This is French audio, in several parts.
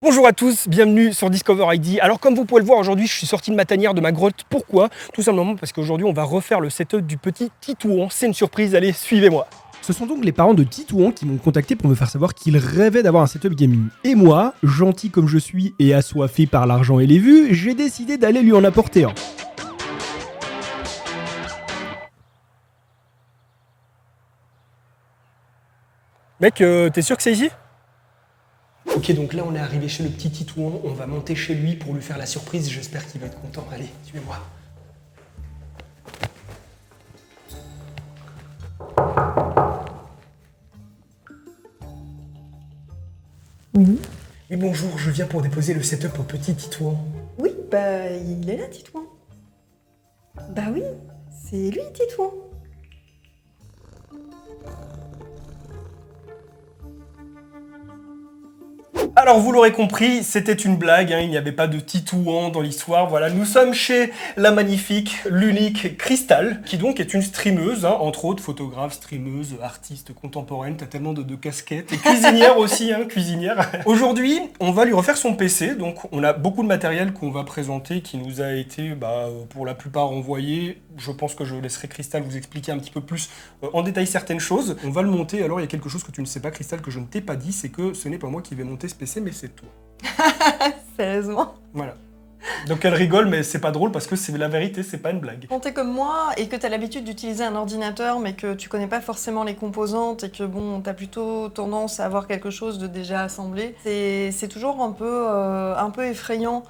Bonjour à tous, bienvenue sur Discover ID. Alors comme vous pouvez le voir aujourd'hui, je suis sorti de ma tanière, de ma grotte. Pourquoi? Tout simplement parce qu'aujourd'hui on va refaire le setup du petit Titouan. C'est une surprise, allez, suivez-moi. Ce sont donc les parents de Titouan qui m'ont contacté pour me faire savoir qu'ils rêvaient d'avoir un setup gaming. Et moi, gentil comme je suis et assoiffé par l'argent et les vues, j'ai décidé d'aller lui en apporter un. Mec, t'es sûr que c'est ici? Ok, donc là on est arrivé chez le petit Titouan, on va monter chez lui pour lui faire la surprise, j'espère qu'il va être content. Allez, suivez-moi. Oui. Oui, bonjour, je viens pour déposer le setup au petit Titouan. Oui, bah il est là, Titouan. Bah oui, c'est lui, Titouan. Alors vous l'aurez compris, c'était une blague, il n'y avait pas de Titouan dans l'histoire. Voilà, nous sommes chez la magnifique, l'unique Crystal, qui donc est une streameuse, entre autres photographe, streameuse, artiste contemporaine, t'as tellement de casquettes, et cuisinière aussi, cuisinière. Aujourd'hui, on va lui refaire son PC, donc on a beaucoup de matériel qu'on va présenter, qui nous a été pour la plupart envoyé. Je pense que je laisserai Crystal vous expliquer un petit peu plus en détail certaines choses. On va le monter, alors il y a quelque chose que tu ne sais pas Crystal, que je ne t'ai pas dit, c'est que ce n'est pas moi qui vais monter ce PC, mais c'est toi. Sérieusement. Voilà. Donc elle rigole, mais c'est pas drôle parce que c'est la vérité, c'est pas une blague. Quand t'es comme moi et que t'as l'habitude d'utiliser un ordinateur mais que tu connais pas forcément les composantes et que bon, t'as plutôt tendance à avoir quelque chose de déjà assemblé, c'est toujours un peu effrayant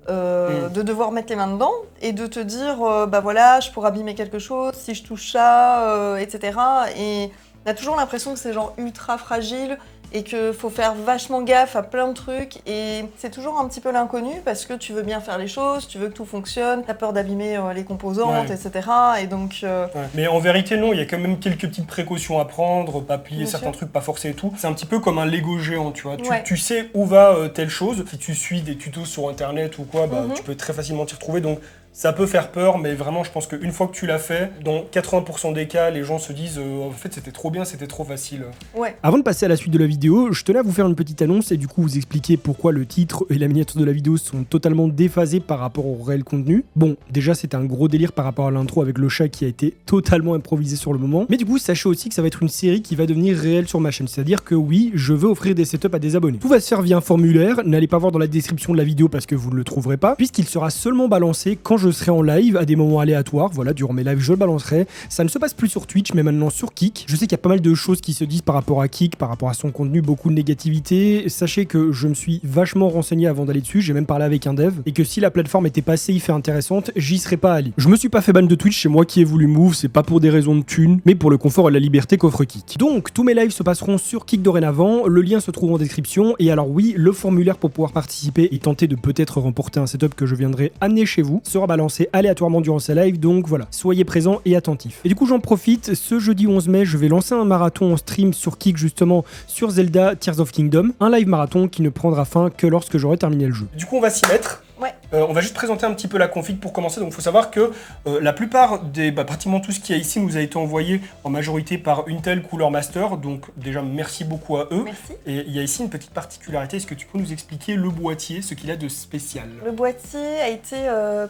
de devoir mettre les mains dedans et de te dire bah voilà, je pourrais abîmer quelque chose si je touche ça, etc. Et t'as toujours l'impression que c'est genre ultra fragile et qu'il faut faire vachement gaffe à plein de trucs et c'est toujours un petit peu l'inconnu parce que tu veux bien faire les choses, tu veux que tout fonctionne, t'as peur d'abîmer les composantes, Ouais. etc. Et donc... Ouais. Mais en vérité, non, il y a quand même quelques petites précautions à prendre, pas plier Bien certains sûr. trucs, pas forcer et tout. C'est un petit peu comme un Lego géant, tu vois. Ouais. Tu sais où va telle chose. Si tu suis des tutos sur internet ou quoi, tu peux très facilement t'y retrouver. Donc ça peut faire peur, mais vraiment, je pense qu'une fois que tu l'as fait, dans 80% des cas, les gens se disent en fait, c'était trop bien, c'était trop facile. Ouais. Avant de passer à la suite de la vidéo, je tenais à vous faire une petite annonce et du coup vous expliquer pourquoi le titre et la miniature de la vidéo sont totalement déphasés par rapport au réel contenu. Bon, déjà c'était un gros délire par rapport à l'intro avec le chat qui a été totalement improvisé sur le moment, mais du coup sachez aussi que ça va être une série qui va devenir réelle sur ma chaîne, c'est-à-dire que oui, je veux offrir des setups à des abonnés. Tout va se faire via un formulaire, n'allez pas voir dans la description de la vidéo parce que vous ne le trouverez pas, puisqu'il sera seulement balancé quand je serai en live à des moments aléatoires, voilà, durant mes lives je le balancerai. Ça ne se passe plus sur Twitch mais maintenant sur Kick. Je sais qu'il y a pas mal de choses qui se disent par rapport à Kick, par rapport à son contenu, beaucoup de négativité. Sachez que je me suis vachement renseigné avant d'aller dessus, j'ai même parlé avec un dev, et que si la plateforme était pas safe et intéressante, j'y serais pas allé. Je me suis pas fait ban de Twitch, c'est moi qui ai voulu move, c'est pas pour des raisons de thunes, mais pour le confort et la liberté qu'offre Kick. Donc tous mes lives se passeront sur Kick dorénavant, le lien se trouve en description, et alors oui, le formulaire pour pouvoir participer et tenter de peut-être remporter un setup que je viendrai amener chez vous sera balancé aléatoirement durant ces lives, donc voilà, soyez présents et attentifs. Et du coup j'en profite, ce jeudi 11 mai, je vais lancer un marathon en stream sur Kick justement sur Zelda Tears of Kingdom, un live marathon qui ne prendra fin que lorsque j'aurai terminé le jeu. Du coup, on va s'y mettre. Ouais. On va juste présenter un petit peu la config pour commencer. Donc, il faut savoir que la plupart des, pratiquement tout ce qu'il y a ici nous a été envoyé en majorité par Intel Cooler Master. Donc, déjà, merci beaucoup à eux. Merci. Et il y a ici une petite particularité. Est-ce que tu peux nous expliquer le boîtier, ce qu'il a de spécial? Le boîtier a été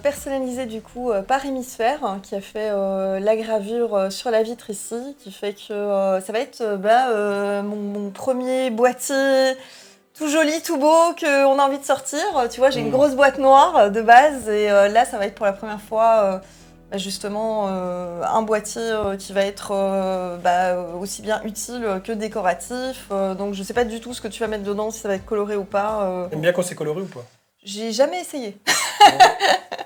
personnalisé du coup par Hémisphère qui a fait la gravure sur la vitre ici, qui fait que ça va être mon premier boîtier tout joli, tout beau, qu'on a envie de sortir. Tu vois, j'ai une grosse boîte noire de base et là ça va être pour la première fois justement un boîtier qui va être aussi bien utile que décoratif. Donc je sais pas du tout ce que tu vas mettre dedans, si ça va être coloré ou pas. T'aimes bien quand c'est coloré ou pas? J'ai jamais essayé.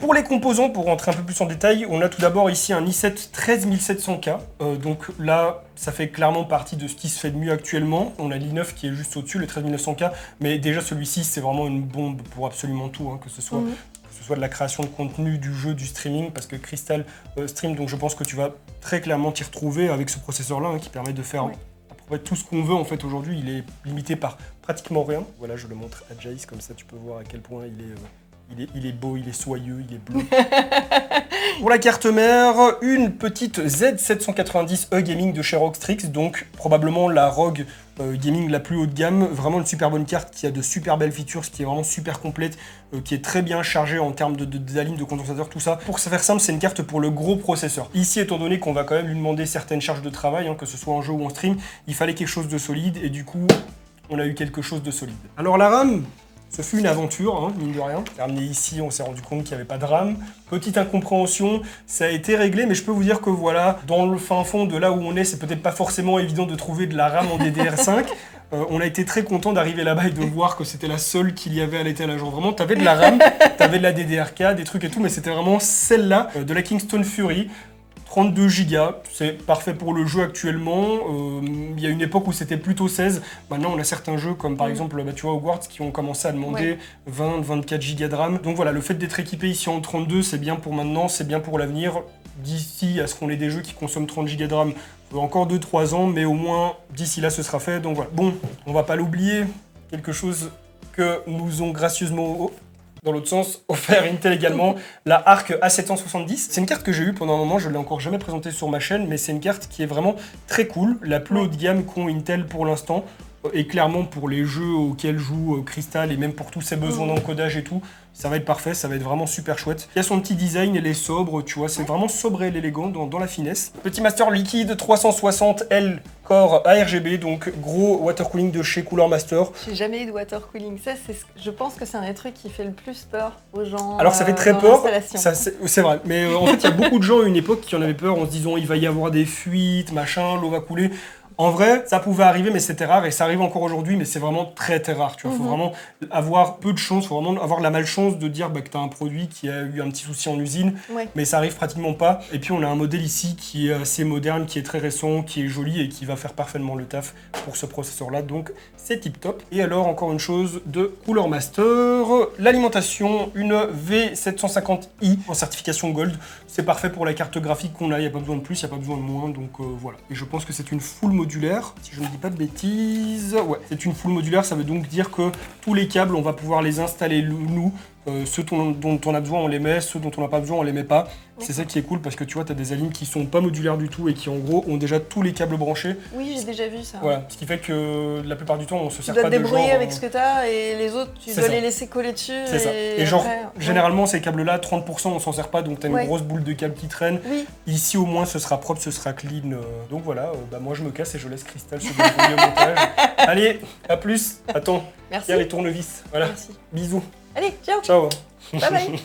Pour les composants, pour rentrer un peu plus en détail, on a tout d'abord ici un i7 13700K. Donc là, ça fait clairement partie de ce qui se fait de mieux actuellement. On a l'i9 qui est juste au-dessus, le 13900K. Mais déjà, celui-ci, c'est vraiment une bombe pour absolument tout, que ce soit de la création de contenu, du jeu, du streaming, parce que Crystal stream, donc je pense que tu vas très clairement t'y retrouver avec ce processeur-là qui permet de faire à peu près tout ce qu'on veut en fait aujourd'hui. Il est limité par pratiquement rien. Voilà, je le montre à Jace, comme ça tu peux voir à quel point il est beau, il est soyeux, il est bleu. Pour la carte mère, une petite Z790E Gaming de chez ROG Strix, donc probablement la ROG gaming la plus haut de gamme, vraiment une super bonne carte qui a de super belles features, qui est vraiment super complète, qui est très bien chargée en termes d'alignes, de condensateur, tout ça. Pour se faire simple, c'est une carte pour le gros processeur. Ici, étant donné qu'on va quand même lui demander certaines charges de travail, que ce soit en jeu ou en stream, il fallait quelque chose de solide, et du coup, on a eu quelque chose de solide. Alors la RAM, ce fut une aventure, mine de rien. Terminé ici, on s'est rendu compte qu'il n'y avait pas de RAM. Petite incompréhension, ça a été réglé, mais je peux vous dire que voilà, dans le fin fond de là où on est, c'est peut-être pas forcément évident de trouver de la RAM en DDR5. On a été très content d'arriver là-bas et de voir que c'était la seule qu'il y avait à l'étalage. Vraiment, t'avais de la RAM, t'avais de la DDR4, des trucs et tout, mais c'était vraiment celle-là, de la Kingston Fury. 32 Go, c'est parfait pour le jeu actuellement. Il y a une époque où c'était plutôt 16. Maintenant, on a certains jeux comme par exemple tu vois, Hogwarts qui ont commencé à demander 20-24 Go de RAM. Donc voilà, le fait d'être équipé ici en 32, c'est bien pour maintenant, c'est bien pour l'avenir. D'ici à ce qu'on ait des jeux qui consomment 30 Go de RAM, encore 2-3 ans, mais au moins d'ici là ce sera fait. Donc voilà. Bon, on va pas l'oublier, quelque chose que nous ont gracieusement... dans l'autre sens, offert Intel également, la Arc A770. C'est une carte que j'ai eue pendant un moment, je ne l'ai encore jamais présentée sur ma chaîne, mais c'est une carte qui est vraiment très cool, la plus haut de gamme qu'ont Intel pour l'instant, et clairement pour les jeux auxquels joue Crystal, et même pour tous ses besoins d'encodage et tout, ça va être parfait, ça va être vraiment super chouette. Il y a son petit design, elle est sobre, tu vois, c'est vraiment sobre et élégant dans la finesse. Petit master liquide 360L Core ARGB, donc gros water cooling de chez Cooler Master. J'ai jamais eu de water cooling, ça je pense que c'est un des trucs qui fait le plus peur aux gens. Alors ça fait très peur, c'est vrai, mais en fait il y a beaucoup de gens à une époque qui en avaient peur en se disant il va y avoir des fuites, machin, l'eau va couler. En vrai, ça pouvait arriver, mais c'était rare, et ça arrive encore aujourd'hui, mais c'est vraiment très très rare. Tu vois, faut vraiment avoir peu de chance, faut vraiment avoir la malchance de dire que tu as un produit qui a eu un petit souci en usine, mais ça arrive pratiquement pas. Et puis on a un modèle ici qui est assez moderne, qui est très récent, qui est joli et qui va faire parfaitement le taf pour ce processeur-là, donc c'est tip top. Et alors encore une chose de Cooler Master, l'alimentation, une V750i en certification Gold. C'est parfait pour la carte graphique qu'on a, il n'y a pas besoin de plus, il n'y a pas besoin de moins, donc voilà. Et je pense que c'est une full modulaire, si je ne dis pas de bêtises. Ouais, c'est une full modulaire, ça veut donc dire que tous les câbles, on va pouvoir les installer nous. Ceux dont on a besoin, on les met, ceux dont on n'a pas besoin, on les met pas. C'est ça qui est cool parce que tu vois, tu as des alignes qui sont pas modulaires du tout et qui en gros ont déjà tous les câbles branchés. Oui, j'ai déjà vu ça. Voilà, ce qui fait que la plupart du temps, on se sert pas de genre... Tu dois te débrouiller avec ce que tu as et les autres, tu dois les laisser coller dessus. C'est ça. Et genre, généralement, ces câbles-là, 30%, on s'en sert pas, donc tu as une grosse boule de câble qui traîne. Oui. Ici, au moins, ce sera propre, ce sera clean. Donc voilà, moi je me casse et je laisse Crystal se débrouiller au montage. Allez, à plus. Attends, merci. Il y a les tournevis. Voilà. Merci. Bisous. Allez, ciao. Ciao. Bye bye.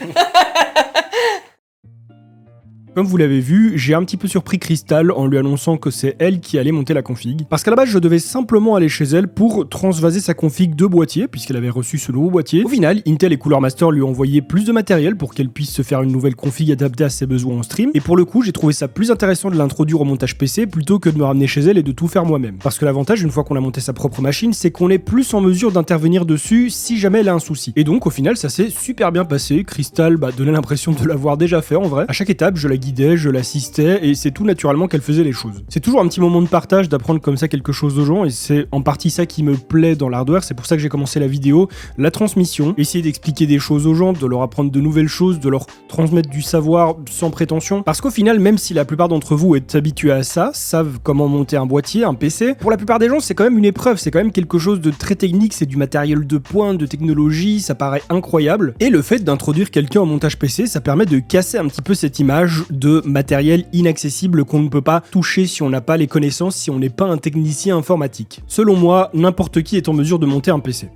Comme vous l'avez vu, j'ai un petit peu surpris Crystal en lui annonçant que c'est elle qui allait monter la config. Parce qu'à la base, je devais simplement aller chez elle pour transvaser sa config de boîtier, puisqu'elle avait reçu ce nouveau boîtier. Au final, Intel et Cooler Master lui ont envoyé plus de matériel pour qu'elle puisse se faire une nouvelle config adaptée à ses besoins en stream. Et pour le coup, j'ai trouvé ça plus intéressant de l'introduire au montage PC plutôt que de me ramener chez elle et de tout faire moi-même. Parce que l'avantage, une fois qu'on a monté sa propre machine, c'est qu'on est plus en mesure d'intervenir dessus si jamais elle a un souci. Et donc, au final, ça s'est super bien passé. Crystal donnait l'impression de l'avoir déjà fait en vrai. À chaque étape, je la guidais, je l'assistais et c'est tout naturellement qu'elle faisait les choses. C'est toujours un petit moment de partage d'apprendre comme ça quelque chose aux gens et c'est en partie ça qui me plaît dans l'hardware, c'est pour ça que j'ai commencé la vidéo, la transmission, essayer d'expliquer des choses aux gens, de leur apprendre de nouvelles choses, de leur transmettre du savoir sans prétention. Parce qu'au final, même si la plupart d'entre vous êtes habitués à ça, savent comment monter un boîtier, un PC, pour la plupart des gens c'est quand même une épreuve, c'est quand même quelque chose de très technique, c'est du matériel de pointe, de technologie, ça paraît incroyable. Et le fait d'introduire quelqu'un au montage PC, ça permet de casser un petit peu cette image de matériel inaccessible qu'on ne peut pas toucher si on n'a pas les connaissances, si on n'est pas un technicien informatique. Selon moi, n'importe qui est en mesure de monter un PC.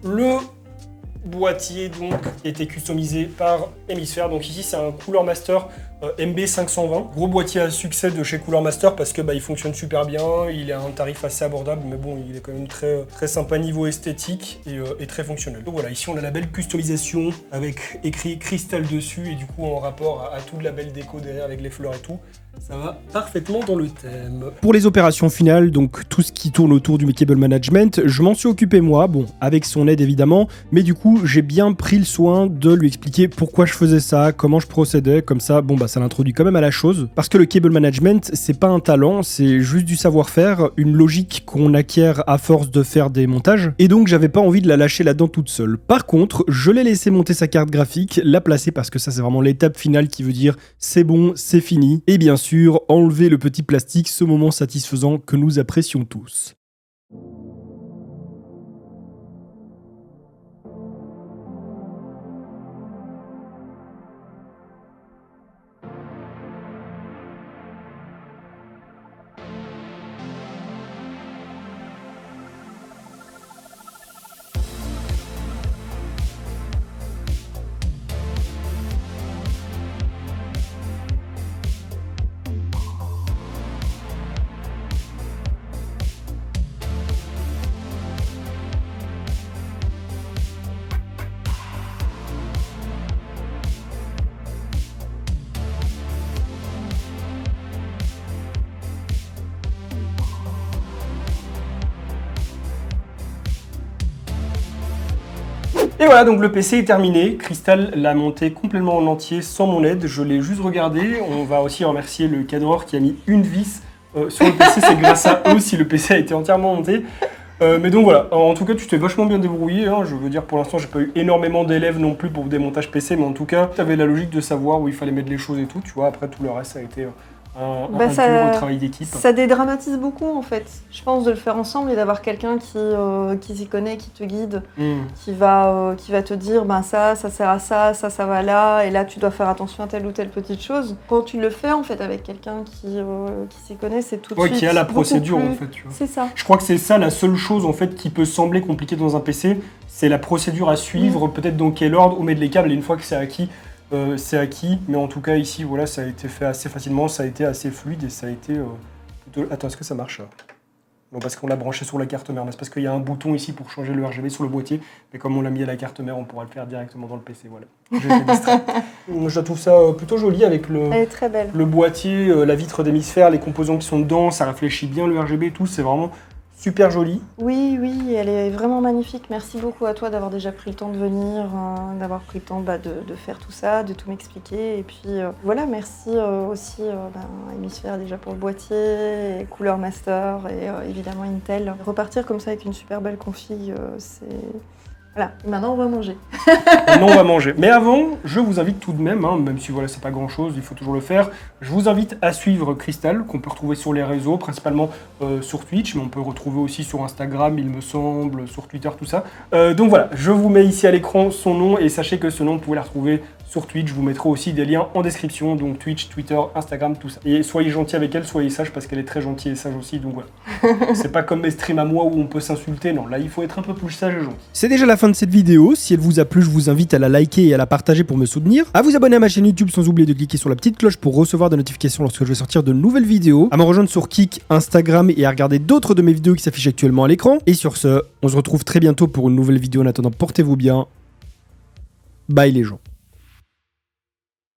Le boîtier donc qui a été customisé par Hemisphere, donc ici c'est un Cooler Master MB520, gros boîtier à succès de chez Cooler Master parce que il fonctionne super bien, il est à un tarif assez abordable, mais bon il est quand même très, très sympa niveau esthétique et très fonctionnel. Donc voilà, ici on a la belle customisation avec écrit Crystal dessus et du coup en rapport à toute la belle déco derrière avec les fleurs et tout. Ça va parfaitement dans le thème. Pour les opérations finales, donc tout ce qui tourne autour du cable management, je m'en suis occupé moi, bon, avec son aide évidemment, mais du coup, j'ai bien pris le soin de lui expliquer pourquoi je faisais ça, comment je procédais, comme ça, ça l'introduit quand même à la chose. Parce que le cable management, c'est pas un talent, c'est juste du savoir-faire, une logique qu'on acquiert à force de faire des montages, et donc j'avais pas envie de la lâcher là-dedans toute seule. Par contre, je l'ai laissé monter sa carte graphique, la placer parce que ça c'est vraiment l'étape finale qui veut dire c'est bon, c'est fini, et bien sûr, enlever le petit plastique, ce moment satisfaisant que nous apprécions tous. Et voilà, donc le PC est terminé. Crystal l'a monté complètement en entier sans mon aide. Je l'ai juste regardé. On va aussi remercier le cadreur qui a mis une vis sur le PC. C'est grâce à eux si le PC a été entièrement monté. Mais donc voilà, en tout cas tu t'es vachement bien débrouillé, hein. Je veux dire pour l'instant j'ai pas eu énormément d'élèves non plus pour des montages PC, mais en tout cas tu avais la logique de savoir où il fallait mettre les choses et tout, tu vois, après tout le reste ça a été un dur travail d'équipe. Ça dédramatise beaucoup en fait, je pense, de le faire ensemble et d'avoir quelqu'un qui s'y connaît, qui te guide, qui va te dire ben ça sert à ça, ça va là, et là tu dois faire attention à telle ou telle petite chose. Quand tu le fais en fait avec quelqu'un qui s'y connaît, c'est tout de suite qui a la procédure plus... en fait, tu vois. C'est ça. Je crois que c'est ça la seule chose en fait qui peut sembler compliquée dans un PC, c'est la procédure à suivre, peut-être dans quel ordre, où mettre les câbles, et une fois que c'est acquis, mais en tout cas ici, voilà, ça a été fait assez facilement, ça a été assez fluide et ça a été... Attends, est-ce que ça marche là? Non, parce qu'on l'a branché sur la carte mère, mais c'est parce qu'il y a un bouton ici pour changer le RGB sur le boîtier, mais comme on l'a mis à la carte mère, on pourra le faire directement dans le PC, voilà. J'ai été distrait. Je trouve ça plutôt joli avec Elle est très belle. le boîtier, la vitre d'hémisphère, les composants qui sont dedans, ça réfléchit bien le RGB et tout, c'est vraiment super joli. Oui, elle est vraiment magnifique. Merci beaucoup à toi d'avoir déjà pris le temps de venir, d'avoir pris le temps de faire tout ça, de tout m'expliquer. Et puis voilà, merci aussi à Hémisphère déjà pour le boîtier, et Couleur Master et évidemment Intel. Repartir comme ça avec une super belle config, c'est... Voilà, et maintenant on va manger. Maintenant on va manger. Mais avant, je vous invite tout de même, même si voilà, c'est pas grand chose, il faut toujours le faire, je vous invite à suivre Crystal, qu'on peut retrouver sur les réseaux, principalement sur Twitch, mais on peut retrouver aussi sur Instagram, il me semble, sur Twitter, tout ça. Donc voilà, je vous mets ici à l'écran son nom, et sachez que ce nom, vous pouvez la retrouver sur Twitch, je vous mettrai aussi des liens en description, donc Twitch, Twitter, Instagram, tout ça. Et soyez gentils avec elle, soyez sages, parce qu'elle est très gentille et sage aussi, donc voilà. C'est pas comme mes streams à moi où on peut s'insulter, non, là il faut être un peu plus sage et gentil. C'est déjà la fin de cette vidéo. Si elle vous a plu, je vous invite à la liker et à la partager pour me soutenir, à vous abonner à ma chaîne YouTube sans oublier de cliquer sur la petite cloche pour recevoir des notifications lorsque je vais sortir de nouvelles vidéos, à me rejoindre sur Kik, Instagram et à regarder d'autres de mes vidéos qui s'affichent actuellement à l'écran. Et sur ce, on se retrouve très bientôt pour une nouvelle vidéo. En attendant, portez-vous bien. Bye les gens.